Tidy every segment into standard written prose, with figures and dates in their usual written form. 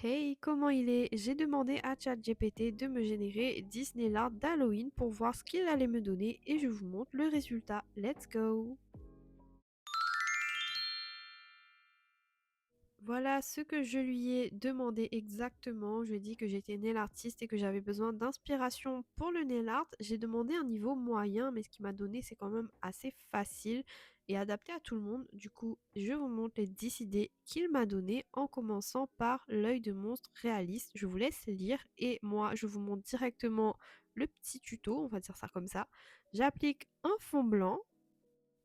Hey, comment il est? J'ai demandé à ChatGPT de me générer Disneyland d'Halloween pour voir ce qu'il allait me donner et je vous montre le résultat. Let's go! Voilà ce que je lui ai demandé exactement. Je lui ai dit que j'étais nail artiste et que j'avais besoin d'inspiration pour le nail art. J'ai demandé un niveau moyen, mais ce qu'il m'a donné, c'est quand même assez facile et adapté à tout le monde. Du coup, je vous montre les 10 idées qu'il m'a données en commençant par l'œil de monstre réaliste. Je vous laisse lire et moi, je vous montre directement le petit tuto, on va dire ça comme ça. J'applique un fond blanc.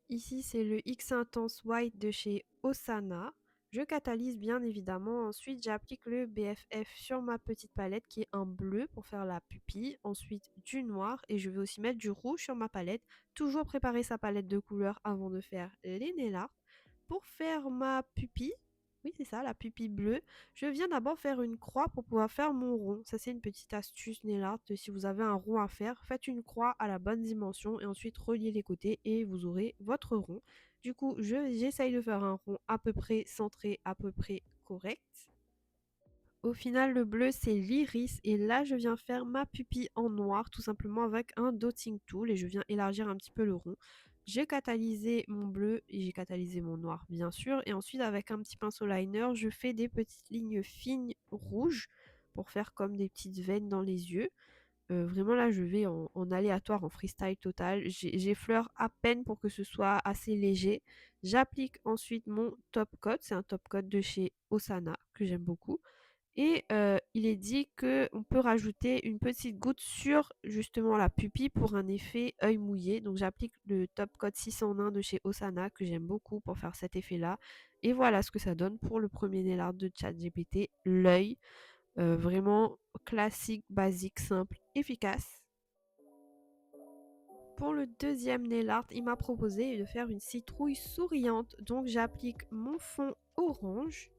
Ici, c'est le X Intense White de chez Osana. Je catalyse bien évidemment. Ensuite, j'applique le BFF sur ma petite palette qui est un bleu pour faire la pupille. Ensuite, du noir et je vais aussi mettre du rouge sur ma palette. Toujours préparer sa palette de couleurs avant de faire les nail art. Pour faire ma pupille, oui c'est ça, la pupille bleue, je viens d'abord faire une croix pour pouvoir faire mon rond. Ça c'est une petite astuce nail art. Si vous avez un rond à faire, faites une croix à la bonne dimension et ensuite reliez les côtés et vous aurez votre rond. Du coup, j'essaye de faire un rond à peu près centré, à peu près correct. Au final, le bleu, c'est l'iris. Et là, je viens faire ma pupille en noir, tout simplement avec un dotting tool. Et je viens élargir un petit peu le rond. J'ai catalysé mon bleu et j'ai catalysé mon noir, bien sûr. Et ensuite, avec un petit pinceau liner, je fais des petites lignes fines rouges pour faire comme des petites veines dans les yeux. Vraiment, là, je vais en aléatoire, en freestyle total. J'effleure à peine pour que ce soit assez léger. J'applique ensuite mon top coat. C'est un top coat de chez Osana que j'aime beaucoup. Et il est dit qu'on peut rajouter une petite goutte sur justement la pupille pour un effet œil mouillé. Donc j'applique le Top Coat 6 en 1 de chez Osana que j'aime beaucoup pour faire cet effet-là. Et voilà ce que ça donne pour le premier nail art de ChatGPT, l'œil. Vraiment classique, basique, simple, efficace. Pour le deuxième nail art, il m'a proposé de faire une citrouille souriante. Donc j'applique mon fond orange.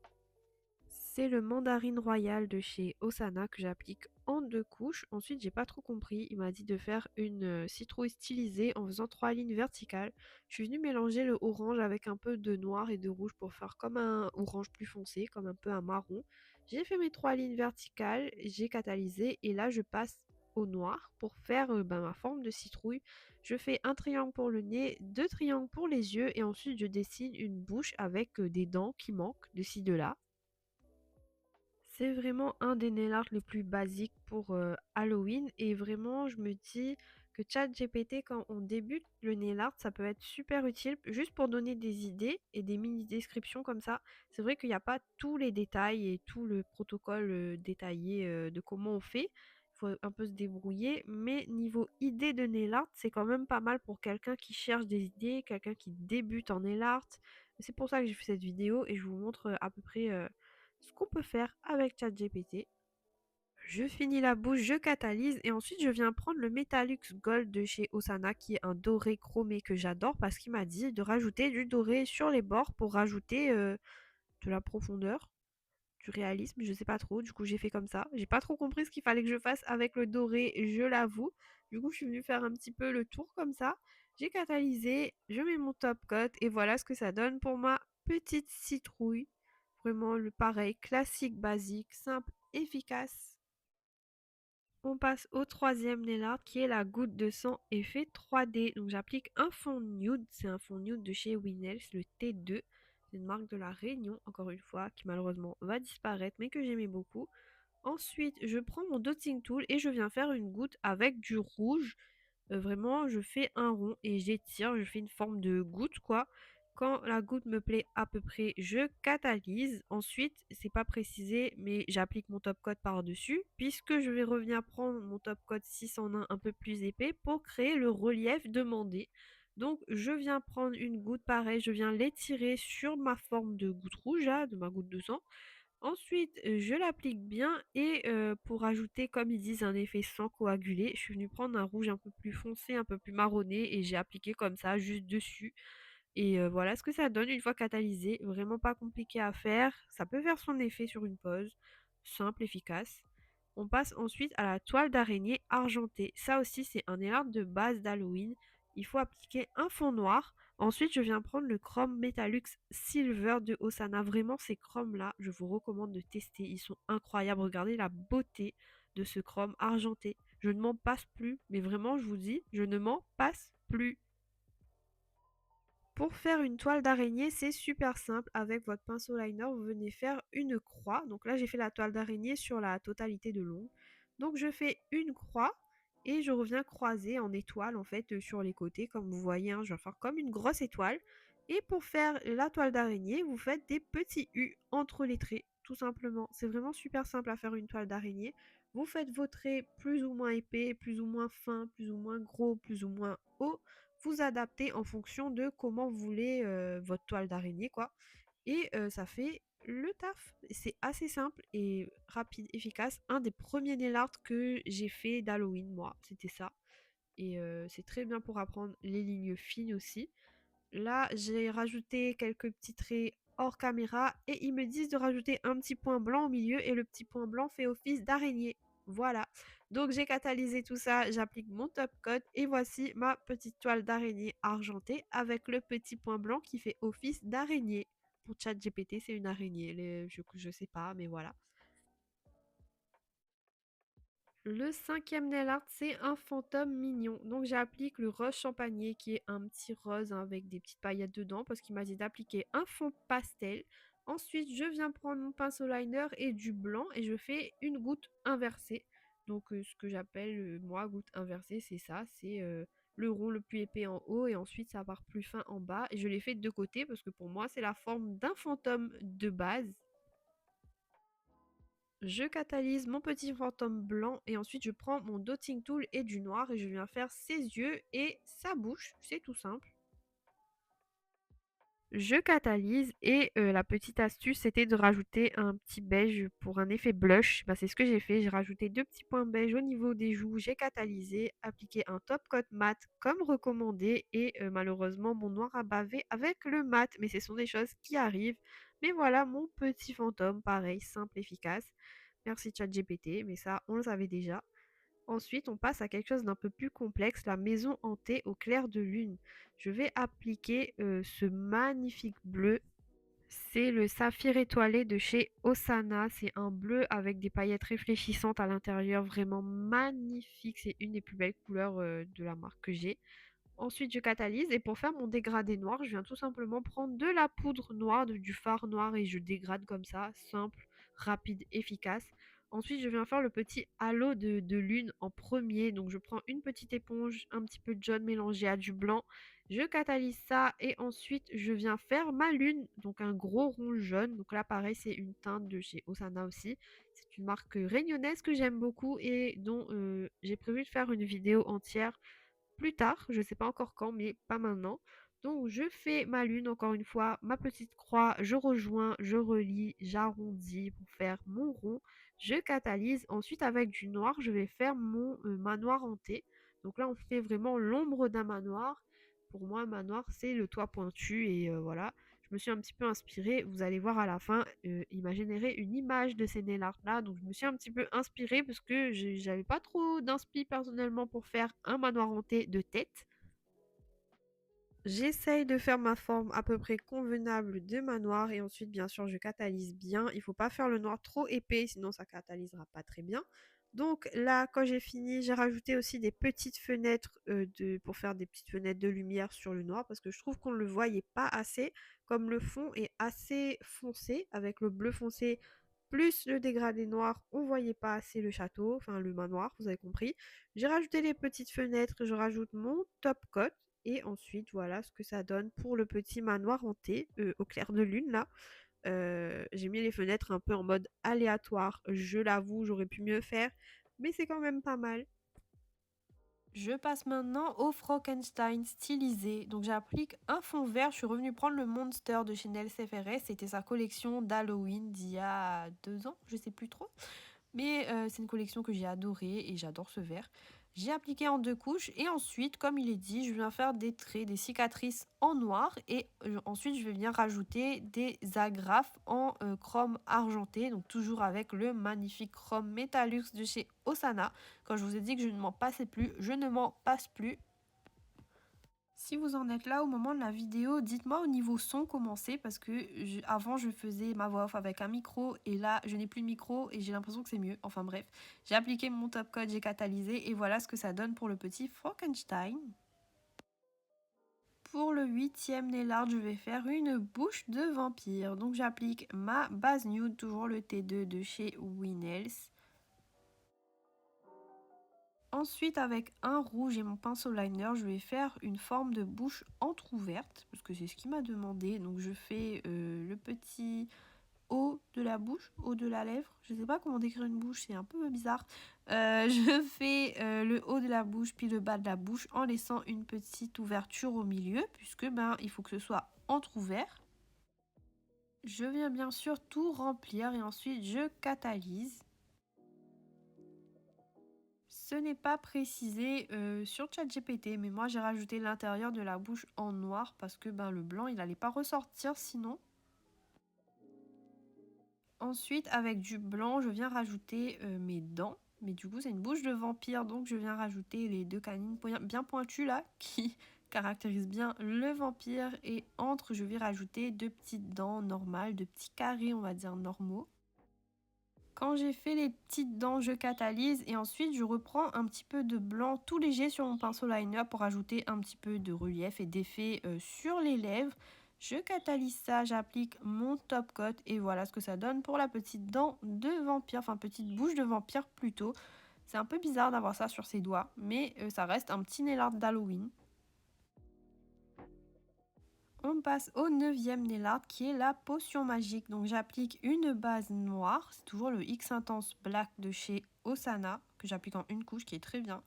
C'est le mandarine royal de chez Osana que j'applique en 2 couches. Ensuite, j'ai pas trop compris. Il m'a dit de faire une citrouille stylisée en faisant 3 lignes verticales. Je suis venue mélanger le orange avec un peu de noir et de rouge pour faire comme un orange plus foncé, comme un peu un marron. J'ai fait mes 3 lignes verticales, j'ai catalysé et là je passe au noir pour faire ma forme de citrouille. Je fais un triangle pour le nez, 2 triangles pour les yeux et ensuite je dessine une bouche avec des dents qui manquent de ci de là. C'est vraiment un des nail art les plus basiques pour Halloween et vraiment je me dis que ChatGPT quand on débute le nail art ça peut être super utile juste pour donner des idées et des mini descriptions comme ça. C'est vrai qu'il n'y a pas tous les détails et tout le protocole détaillé de comment on fait. Il faut un peu se débrouiller mais niveau idée de nail art c'est quand même pas mal pour quelqu'un qui cherche des idées, quelqu'un qui débute en nail art. C'est pour ça que j'ai fait cette vidéo et je vous montre à peu près ce qu'on peut faire avec ChatGPT. Je finis la bouche, je catalyse et ensuite je viens prendre le Metallux Gold de chez Osana qui est un doré chromé que j'adore parce qu'il m'a dit de rajouter du doré sur les bords pour rajouter de la profondeur, du réalisme, je sais pas trop. Du coup j'ai fait comme ça. J'ai pas trop compris ce qu'il fallait que je fasse avec le doré, je l'avoue. Du coup je suis venue faire un petit peu le tour comme ça. J'ai catalysé, je mets mon top coat et voilà ce que ça donne pour ma petite citrouille. Vraiment le pareil, classique, basique, simple, efficace. On passe au troisième nail art qui est la goutte de sang effet 3D. Donc j'applique un fond nude, c'est un fond nude de chez Winnels, le T2. C'est une marque de la Réunion, encore une fois, qui malheureusement va disparaître, mais que j'aimais beaucoup. Ensuite, je prends mon dotting tool et je viens faire une goutte avec du rouge. Vraiment, je fais un rond et j'étire, je fais une forme de goutte, quoi. Quand la goutte me plaît à peu près, je catalyse. Ensuite, c'est pas précisé, mais j'applique mon top coat par-dessus, puisque je vais revenir prendre mon top coat 6 en 1 un peu plus épais pour créer le relief demandé. Donc, je viens prendre une goutte pareille, je viens l'étirer sur ma forme de goutte rouge, là, de ma goutte de sang. Ensuite, je l'applique bien et pour ajouter, comme ils disent, un effet sans coaguler, je suis venue prendre un rouge un peu plus foncé, un peu plus marronné et j'ai appliqué comme ça, juste dessus. Et voilà ce que ça donne une fois catalysé. Vraiment pas compliqué à faire. Ça peut faire son effet sur une pause. Simple, efficace. On passe ensuite à la toile d'araignée argentée. Ça aussi, c'est un nail art de base d'Halloween. Il faut appliquer un fond noir Ensuite, je viens prendre le chrome Metalux Silver de Osana. Vraiment, ces chromes-là, je vous recommande de tester. Ils sont incroyables. Regardez la beauté de ce chrome argenté. Je ne m'en passe plus. Mais vraiment, je vous dis, je ne m'en passe plus. Pour faire une toile d'araignée, c'est super simple. Avec votre pinceau liner, vous venez faire une croix. Donc là, j'ai fait la toile d'araignée sur la totalité de long. Donc je fais une croix et je reviens croiser en étoile en fait sur les côtés. Comme vous voyez, hein, je vais faire comme une grosse étoile. Et pour faire la toile d'araignée, vous faites des petits U entre les traits, tout simplement. C'est vraiment super simple à faire une toile d'araignée. Vous faites vos traits plus ou moins épais, plus ou moins fins, plus ou moins gros, plus ou moins hauts. Vous adaptez en fonction de comment vous voulez votre toile d'araignée, quoi. Et ça fait le taf. C'est assez simple et rapide, efficace. Un des premiers nail art que j'ai fait d'Halloween, moi, c'était ça. Et c'est très bien pour apprendre les lignes fines aussi. Là, j'ai rajouté quelques petits traits hors caméra et ils me disent de rajouter un petit point blanc au milieu et le petit point blanc fait office d'araignée. Voilà. Donc j'ai catalysé tout ça, j'applique mon top coat et voici ma petite toile d'araignée argentée avec le petit point blanc qui fait office d'araignée. Pour ChatGPT, c'est une araignée. Je sais pas, mais voilà. Le cinquième nail art, c'est un fantôme mignon. Donc j'applique le rose champagné qui est un petit rose hein, avec des petites paillettes dedans parce qu'il m'a dit d'appliquer un fond pastel. Ensuite, je viens prendre mon pinceau liner et du blanc et je fais une goutte inversée. Donc ce que j'appelle moi goutte inversée, c'est ça, c'est le rond le plus épais en haut et ensuite ça part plus fin en bas. Et je l'ai fait de deux côtés parce que pour moi c'est la forme d'un fantôme de base. Je catalyse mon petit fantôme blanc et ensuite je prends mon dotting tool et du noir et je viens faire ses yeux et sa bouche. C'est tout simple. Je catalyse et la petite astuce c'était de rajouter un petit beige pour un effet blush. Bah, c'est ce que j'ai fait. J'ai rajouté deux petits points beige au niveau des joues. J'ai catalysé, appliqué un top coat mat comme recommandé et malheureusement mon noir a bavé avec le mat. Mais ce sont des choses qui arrivent. Mais voilà mon petit fantôme, pareil, simple, efficace. Merci ChatGPT, mais ça on le savait déjà. Ensuite, on passe à quelque chose d'un peu plus complexe, la maison hantée au clair de lune. Je vais appliquer ce magnifique bleu. C'est le saphir étoilé de chez Osana. C'est un bleu avec des paillettes réfléchissantes à l'intérieur, vraiment magnifique. C'est une des plus belles couleurs de la marque que j'ai. Ensuite, je catalyse et pour faire mon dégradé noir, je viens tout simplement prendre de la poudre noire, du fard noir et je dégrade comme ça, simple, rapide, efficace. Ensuite, je viens faire le petit halo de lune en premier. Donc, je prends une petite éponge, un petit peu de jaune mélangé à du blanc. Je catalyse ça et ensuite, je viens faire ma lune. Donc, un gros rond jaune. Donc là, pareil, c'est une teinte de chez Osana aussi. C'est une marque réunionnaise que j'aime beaucoup et dont j'ai prévu de faire une vidéo entière plus tard, je ne sais pas encore quand, mais pas maintenant. Donc je fais ma lune encore une fois, ma petite croix, je rejoins, je relie, j'arrondis pour faire mon rond, je catalyse. Ensuite avec du noir, je vais faire mon manoir hanté. Donc là on fait vraiment l'ombre d'un manoir. Pour moi, un manoir c'est le toit pointu et voilà. Je me suis un petit peu inspirée, vous allez voir à la fin, il m'a généré une image de ces nail art là, donc je me suis un petit peu inspirée parce que j'avais pas trop d'inspi personnellement pour faire un manoir hanté de tête. J'essaye de faire ma forme à peu près convenable de manoir et ensuite bien sûr je catalyse bien. Il faut pas faire le noir trop épais sinon ça catalysera pas très bien. Donc là quand j'ai fini j'ai rajouté aussi des petites fenêtres pour faire des petites fenêtres de lumière sur le noir parce que je trouve qu'on ne le voyait pas assez comme le fond est assez foncé avec le bleu foncé plus le dégradé noir on voyait pas assez le château, enfin le manoir vous avez compris. J'ai rajouté les petites fenêtres, je rajoute mon top coat et ensuite, voilà ce que ça donne pour le petit manoir hanté au clair de lune là. J'ai mis les fenêtres un peu en mode aléatoire. Je l'avoue, j'aurais pu mieux faire, mais c'est quand même pas mal. Je passe maintenant au Frankenstein stylisé. Donc j'applique un fond vert. Je suis revenue prendre le Monster de Chanel CFRS. C'était sa collection d'Halloween d'il y a 2 ans, je sais plus trop. Mais c'est une collection que j'ai adorée et j'adore ce vert. J'ai appliqué en 2 couches et ensuite, comme il est dit, je viens faire des traits, des cicatrices en noir et ensuite je vais venir rajouter des agrafes en chrome argenté, donc toujours avec le magnifique chrome Metalux de chez Osana. Quand je vous ai dit que je ne m'en passais plus, je ne m'en passe plus. Si vous en êtes là au moment de la vidéo, dites-moi au niveau son comment c'est parce que avant je faisais ma voix off avec un micro et là je n'ai plus de micro et j'ai l'impression que c'est mieux. Enfin bref, j'ai appliqué mon top code, j'ai catalysé et voilà ce que ça donne pour le petit Frankenstein. Pour le 8e nail art, je vais faire une bouche de vampire. Donc j'applique ma base nude, toujours le T2 de chez Winnels. Ensuite, avec un rouge et mon pinceau liner, je vais faire une forme de bouche entrouverte, parce que c'est ce qu'il m'a demandé. Donc je fais le petit haut de la bouche, haut de la lèvre. Je ne sais pas comment décrire une bouche, c'est un peu bizarre. Je fais le haut de la bouche, puis le bas de la bouche, en laissant une petite ouverture au milieu, puisque il faut que ce soit entrouvert. Je viens bien sûr tout remplir et ensuite je catalyse. Ce n'est pas précisé sur ChatGPT, mais moi j'ai rajouté l'intérieur de la bouche en noir parce que le blanc il n'allait pas ressortir sinon. Ensuite avec du blanc je viens rajouter mes dents, mais du coup c'est une bouche de vampire donc je viens rajouter les deux canines bien pointues là qui caractérisent bien le vampire et entre je vais rajouter deux petites dents normales, deux petits carrés on va dire normaux. Quand j'ai fait les petites dents, je catalyse et ensuite je reprends un petit peu de blanc tout léger sur mon pinceau liner pour ajouter un petit peu de relief et d'effet sur les lèvres. Je catalyse ça, j'applique mon top coat et voilà ce que ça donne pour la petite dent de vampire, enfin petite bouche de vampire plutôt. C'est un peu bizarre d'avoir ça sur ses doigts, mais ça reste un petit nail art d'Halloween. On passe au 9e nail art qui est la potion magique. Donc j'applique une base noire, c'est toujours le X Intense Black de chez Osana que j'applique en une couche qui est très bien.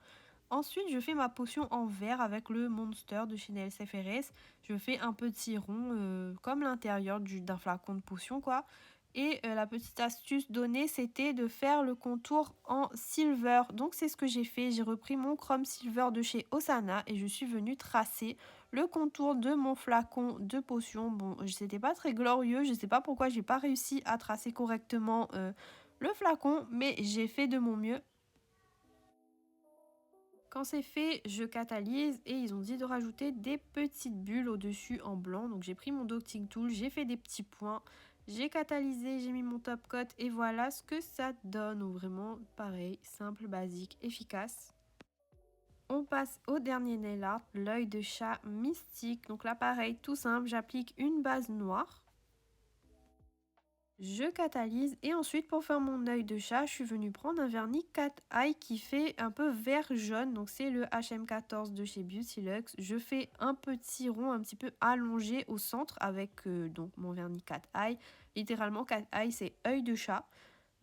Ensuite je fais ma potion en vert avec le Monster de chez NLCFRS. Je fais un petit rond comme l'intérieur d'un flacon de potion quoi. Et la petite astuce donnée c'était de faire le contour en silver. Donc c'est ce que j'ai fait, j'ai repris mon chrome silver de chez Osana et je suis venue tracer le contour de mon flacon de potion. Bon, c'était pas très glorieux, je sais pas pourquoi j'ai pas réussi à tracer correctement le flacon, mais j'ai fait de mon mieux. Quand c'est fait, je catalyse et ils ont dit de rajouter des petites bulles au-dessus en blanc. Donc j'ai pris mon docking tool, j'ai fait des petits points, j'ai catalysé, j'ai mis mon top coat et voilà ce que ça donne. Donc vraiment pareil, simple, basique, efficace. On passe au dernier nail art, l'œil de chat mystique. Donc là pareil, tout simple, j'applique une base noire. Je catalyse et ensuite pour faire mon œil de chat, je suis venue prendre un vernis Cat Eye qui fait un peu vert jaune. Donc c'est le HM14 de chez Beauty Luxe. Je fais un petit rond un petit peu allongé au centre avec donc mon vernis Cat Eye. Littéralement Cat Eye c'est œil de chat.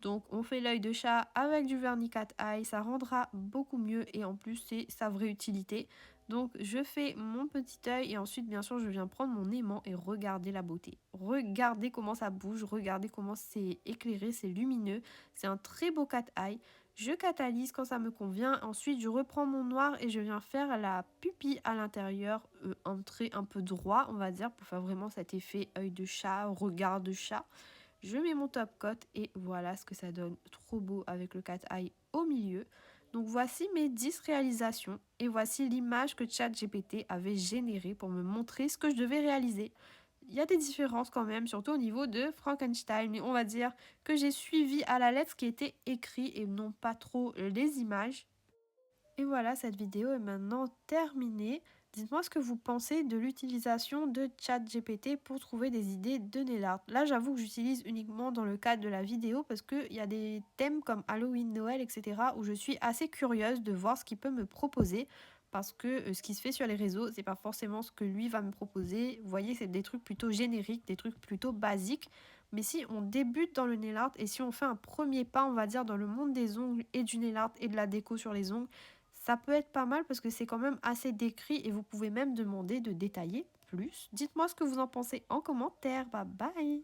Donc on fait l'œil de chat avec du vernis Cat Eye, ça rendra beaucoup mieux et en plus c'est sa vraie utilité. Donc je fais mon petit œil et ensuite bien sûr je viens prendre mon aimant et regarder la beauté. Regardez comment ça bouge, regardez comment c'est éclairé, c'est lumineux. C'est un très beau Cat Eye. Je catalyse quand ça me convient, ensuite je reprends mon noir et je viens faire la pupille à l'intérieur, un trait un peu droit on va dire pour faire vraiment cet effet œil de chat, regard de chat. Je mets mon top coat et voilà ce que ça donne, trop beau avec le cat eye au milieu. Donc voici mes 10 réalisations et voici l'image que ChatGPT avait générée pour me montrer ce que je devais réaliser. Il y a des différences quand même, surtout au niveau de Frankenstein, mais on va dire que j'ai suivi à la lettre ce qui était écrit et non pas trop les images. Et voilà, cette vidéo est maintenant terminée. Dites-moi ce que vous pensez de l'utilisation de ChatGPT pour trouver des idées de nail art. Là, j'avoue que j'utilise uniquement dans le cadre de la vidéo parce qu'il y a des thèmes comme Halloween, Noël, etc. où je suis assez curieuse de voir ce qu'il peut me proposer parce que ce qui se fait sur les réseaux, c'est pas forcément ce que lui va me proposer. Vous voyez, c'est des trucs plutôt génériques, des trucs plutôt basiques. Mais si on débute dans le nail art et si on fait un premier pas, on va dire, dans le monde des ongles et du nail art et de la déco sur les ongles, ça peut être pas mal parce que c'est quand même assez décrit et vous pouvez même demander de détailler plus. Dites-moi ce que vous en pensez en commentaire. Bye bye!